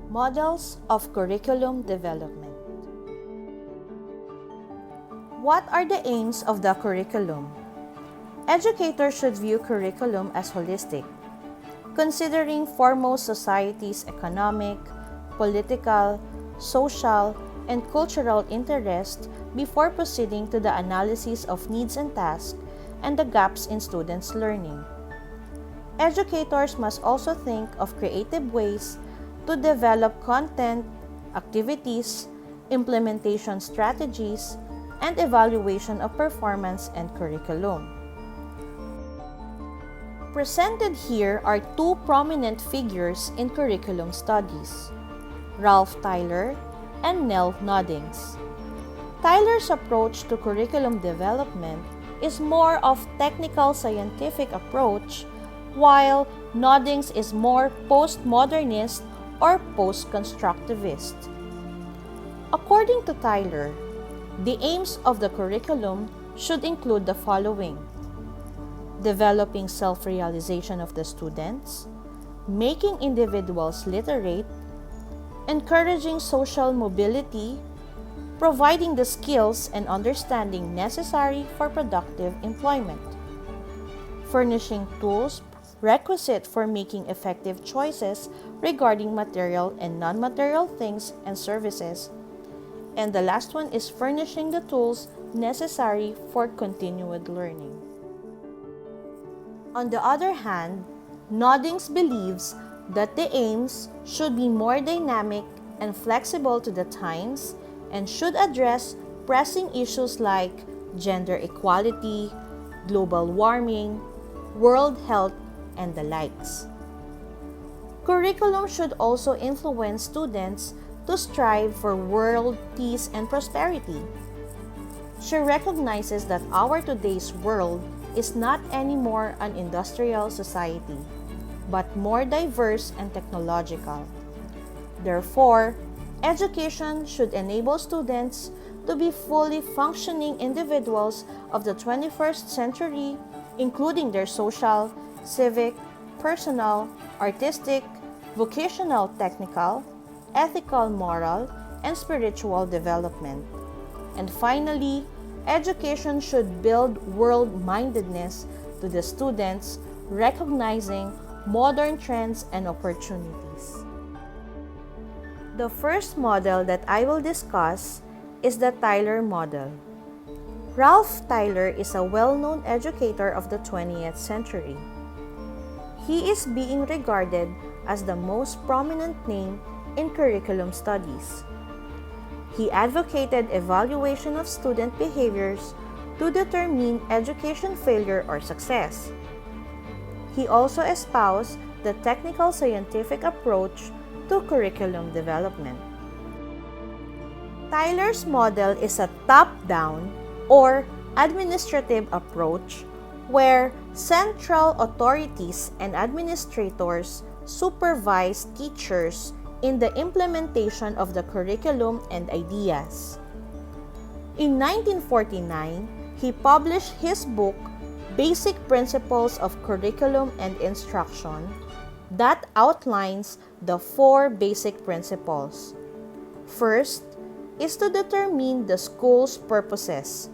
Models of curriculum development. What are the aims of the curriculum? Educators should view curriculum as holistic, considering foremost society's economic, political, social, and cultural interests before proceeding to the analysis of needs and tasks and the gaps in students' learning. Educators must also think of creative ways to develop content, activities, implementation strategies, and evaluation of performance and curriculum. Presented here are two prominent figures in curriculum studies, Ralph Tyler and Nell Noddings. Tyler's approach to curriculum development is more of technical scientific approach, while Noddings is more postmodernist or post-constructivist. According to Tyler, the aims of the curriculum should include the following: developing self-realization of the students, making individuals literate, encouraging social mobility, providing the skills and understanding necessary for productive employment, furnishing tools requisite for making effective choices regarding material and non-material things and services, and the last one is furnishing the tools necessary for continued learning. On the other hand, Noddings believes that the aims should be more dynamic and flexible to the times and should address pressing issues like gender equality, global warming, world health, and the likes. Curriculum should also influence students to strive for world peace and prosperity. She recognizes that our today's world is not anymore an industrial society, but more diverse and technological. Therefore, education should enable students to be fully functioning individuals of the 21st century, including their social, civic, personal, artistic, vocational, technical, ethical, moral, and spiritual development. And finally, education should build world-mindedness to the students, recognizing modern trends and opportunities. The first model that I will discuss is the Tyler model. Ralph Tyler is a well-known educator of the 20th century. He is being regarded as the most prominent name in curriculum studies. He advocated evaluation of student behaviors to determine education failure or success. He also espoused the technical scientific approach to curriculum development. Tyler's model is a top-down or administrative approach where central authorities and administrators supervise teachers in the implementation of the curriculum and ideas. In 1949, he published his book, Basic Principles of Curriculum and Instruction, that outlines the four basic principles. First is to determine the school's purposes.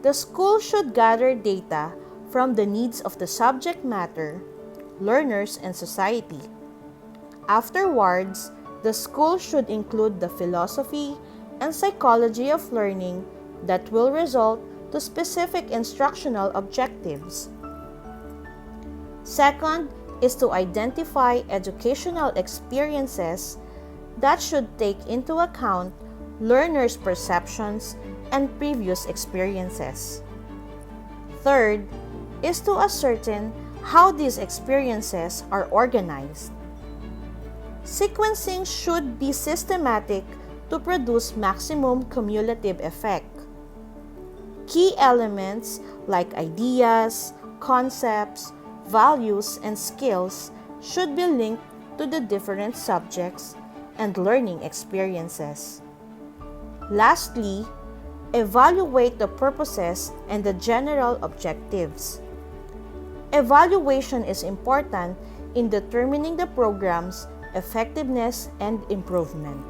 The school should gather data from the needs of the subject matter, learners, and society. Afterwards, the school should include the philosophy and psychology of learning that will result to specific instructional objectives. Second is to identify educational experiences that should take into account learners' perceptions and previous experiences. Third is to ascertain how these experiences are organized. Sequencing should be systematic to produce maximum cumulative effect. Key elements like ideas, concepts, values, and skills should be linked to the different subjects and learning experiences. Lastly, evaluate the purposes and the general objectives. Evaluation is important in determining the programs effectiveness, and improvement.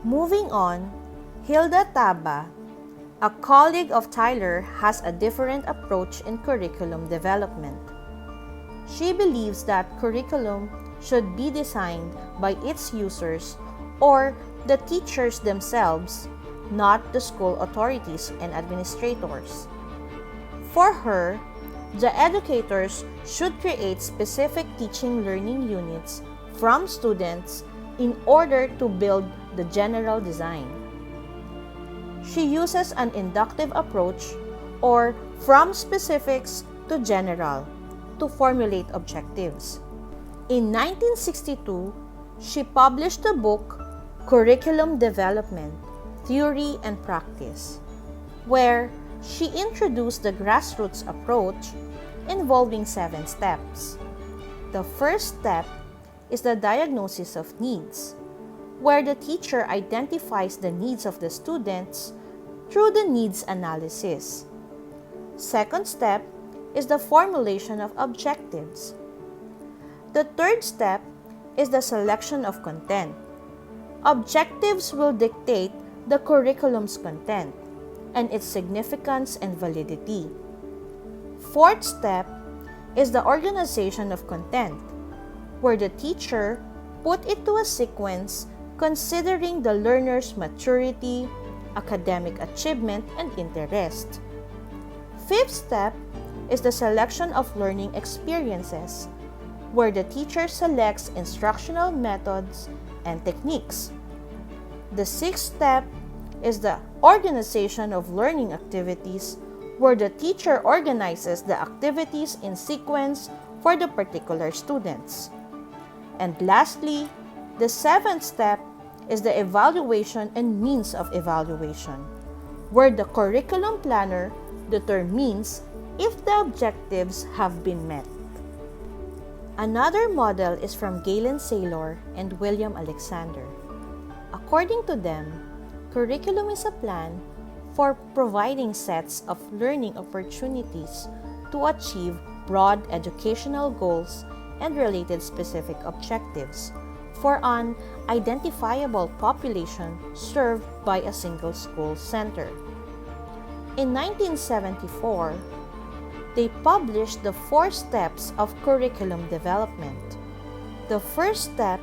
Moving on, Hilda Taba, a colleague of Tyler, has a different approach in curriculum development. She believes that curriculum should be designed by its users or the teachers themselves, not the school authorities and administrators. For her, the educators should create specific teaching learning units from students in order to build the general design. She uses an inductive approach, or from specifics to general, to formulate objectives. In 1962, she published the book Curriculum Development, Theory and Practice, where she introduced the grassroots approach involving 7 steps. The first step is the diagnosis of needs, where the teacher identifies the needs of the students through the needs analysis. Second step is the formulation of objectives. The third step is the selection of content. Objectives will dictate the curriculum's content and its significance and validity. Fourth step is the organization of content, where the teacher put it to a sequence considering the learner's maturity, academic achievement, and interest. Fifth step is the selection of learning experiences, where the teacher selects instructional methods and techniques. The sixth step is the organization of learning activities, where the teacher organizes the activities in sequence for the particular students. And lastly, the seventh step is the evaluation and means of evaluation, where the curriculum planner determines if the objectives have been met. Another model is from Galen Saylor and William Alexander. According to them, curriculum is a plan for providing sets of learning opportunities to achieve broad educational goals and related specific objectives for an identifiable population served by a single school center. In 1974, they published the 4 steps of curriculum development. The first step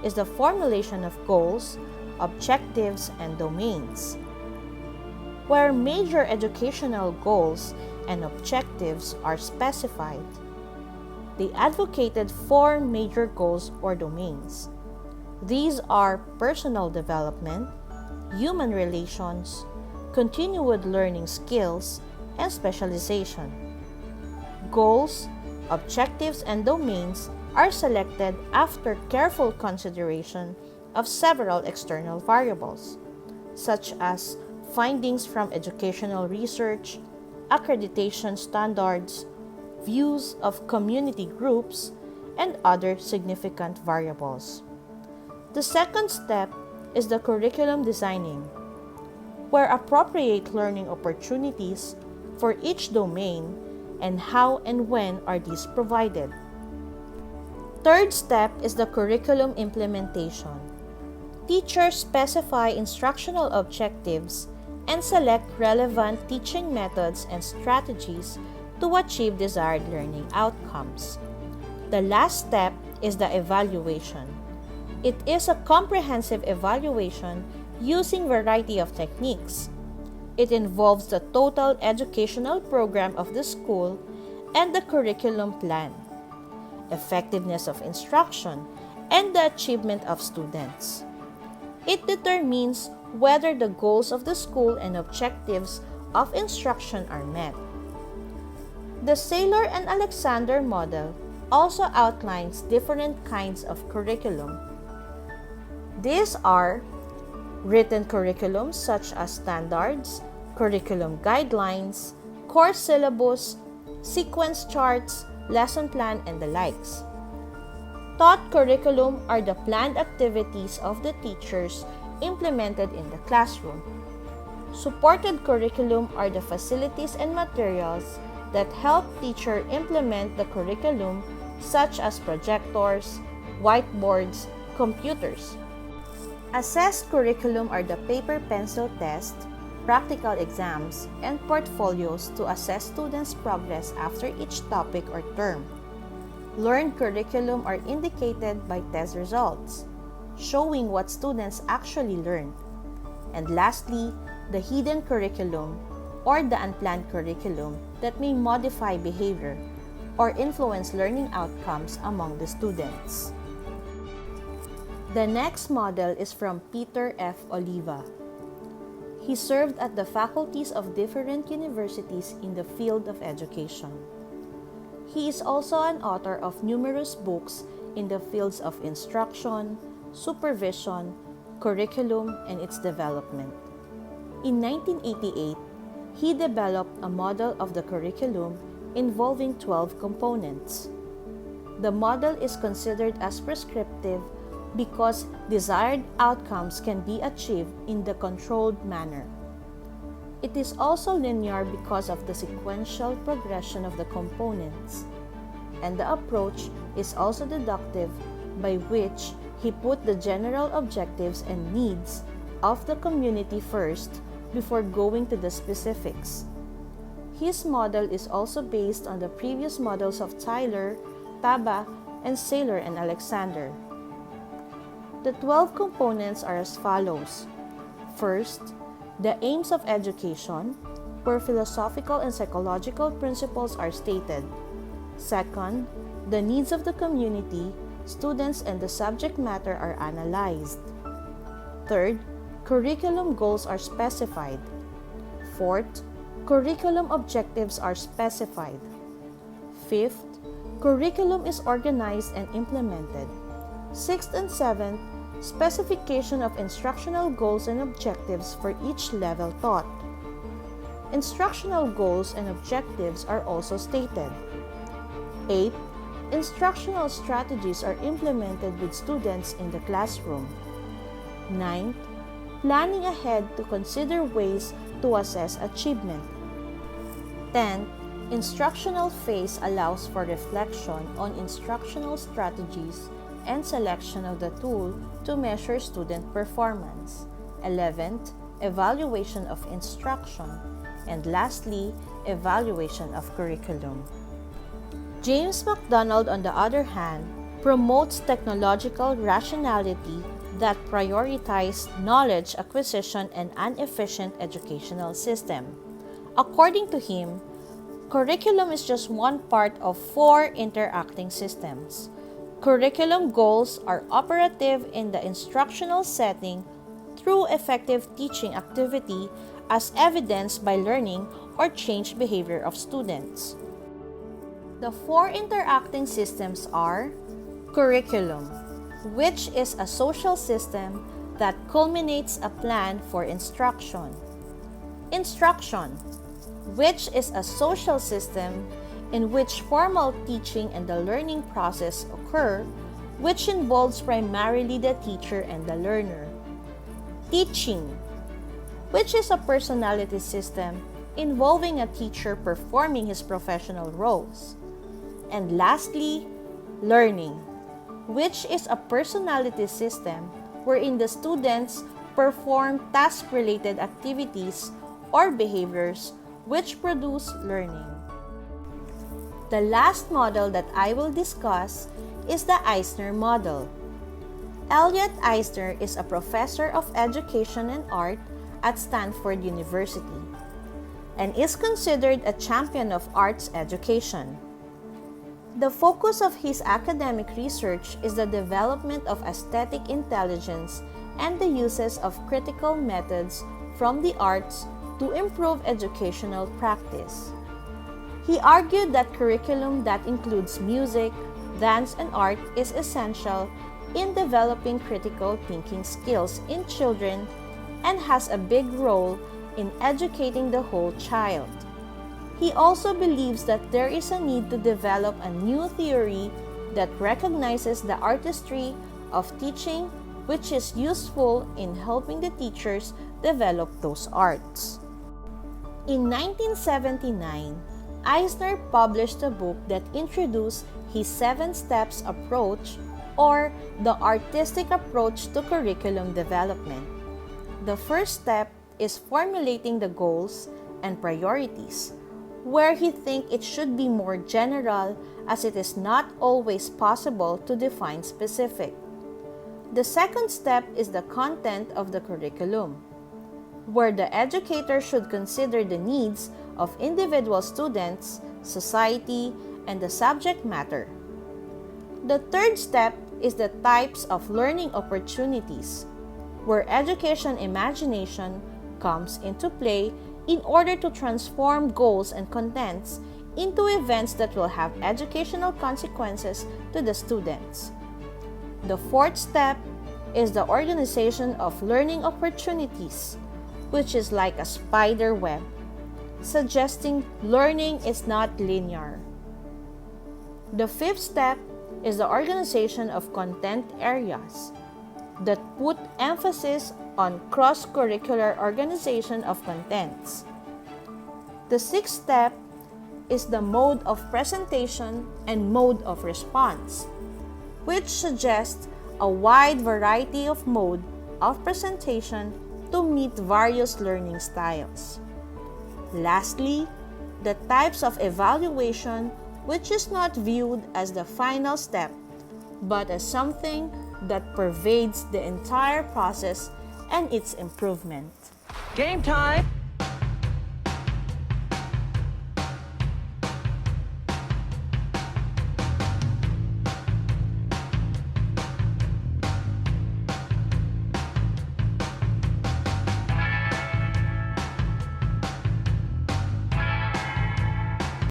is the formulation of goals, objectives, and domains, where major educational goals and objectives are specified. They advocated 4 major goals or domains. These are personal development, human relations, continued learning skills, and specialization. Goals, objectives, and domains are selected after careful consideration of several external variables, such as findings from educational research, accreditation standards, views of community groups, and other significant variables. The second step is the curriculum designing, where appropriate learning opportunities for each domain and how and when are these provided. Third step is the curriculum implementation. Teachers specify instructional objectives and select relevant teaching methods and strategies to achieve desired learning outcomes. The last step is the evaluation. It is a comprehensive evaluation using variety of techniques. It involves the total educational program of the school and the curriculum plan, effectiveness of instruction, and the achievement of students. It determines whether the goals of the school and objectives of instruction are met. The Saylor and Alexander model also outlines different kinds of curriculum. These are written curriculums such as standards, curriculum guidelines, course syllabus, sequence charts, lesson plan, and the likes. Taught curriculum are the planned activities of the teachers implemented in the classroom. Supported curriculum are the facilities and materials that help teacher implement the curriculum, such as projectors, whiteboards, computers. Assessed curriculum are the paper-pencil test, practical exams, and portfolios to assess students' progress after each topic or term. Learned curriculum are indicated by test results, showing what students actually learned. And lastly, the hidden curriculum or the unplanned curriculum that may modify behavior or influence learning outcomes among the students. The next model is from Peter F. Oliva. He served at the faculties of different universities in the field of education. He is also an author of numerous books in the fields of instruction, supervision, curriculum, and its development. In 1988, he developed a model of the curriculum involving 12 components. The model is considered as prescriptive because desired outcomes can be achieved in the controlled manner. It is also linear because of the sequential progression of the components, and the approach is also deductive, by which he put the general objectives and needs of the community first before going to the specifics. His model is also based on the previous models of Tyler, Taba, and Saylor and Alexander. The 12 components are as follows. First, the aims of education, where philosophical and psychological principles are stated. Second, the needs of the community, students, and the subject matter are analyzed. Third, curriculum goals are specified. Fourth, curriculum objectives are specified. Fifth, curriculum is organized and implemented. Sixth and seventh, specification of instructional goals and objectives for each level taught. Instructional goals and objectives are also stated. Eighth, instructional strategies are implemented with students in the classroom. Ninth, planning ahead to consider ways to assess achievement. 10th, instructional phase allows for reflection on instructional strategies and selection of the tool to measure student performance. 11th, evaluation of instruction. And lastly, evaluation of curriculum. James MacDonald, on the other hand, promotes technological rationality that prioritizes knowledge acquisition and an efficient educational system. According to him, curriculum is just one part of 4 interacting systems. Curriculum goals are operative in the instructional setting through effective teaching activity as evidenced by learning or changed behavior of students. The 4 interacting systems are curriculum, which is a social system that culminates a plan for instruction. Instruction, which is a social system in which formal teaching and the learning process occur, which involves primarily the teacher and the learner. Teaching, which is a personality system involving a teacher performing his professional roles. And lastly, learning, which is a personality system wherein the students perform task-related activities or behaviors which produce learning. The last model that I will discuss is the Eisner model. Elliot Eisner is a professor of education and art at Stanford University and is considered a champion of arts education. The focus of his academic research is the development of aesthetic intelligence and the uses of critical methods from the arts to improve educational practice. He argued that curriculum that includes music, dance, and art is essential in developing critical thinking skills in children and has a big role in educating the whole child. He also believes that there is a need to develop a new theory that recognizes the artistry of teaching, which is useful in helping the teachers develop those arts. In 1979, Eisner published a book that introduced his 7 steps approach or the artistic approach to curriculum development. The first step is formulating the goals and priorities, where he thinks it should be more general as it is not always possible to define specific. The second step is the content of the curriculum, where the educator should consider the needs of individual students, society, and the subject matter. The third step is the types of learning opportunities, where education imagination comes into play in order to transform goals and contents into events that will have educational consequences to the students. The fourth step is the organization of learning opportunities, which is like a spider web, suggesting learning is not linear. The fifth step is the organization of content areas that put emphasis on cross-curricular organization of contents. The sixth step is the mode of presentation and mode of response, which suggests a wide variety of mode of presentation to meet various learning styles. Lastly, the types of evaluation, which is not viewed as the final step, but as something that pervades the entire process and its improvement. Game time!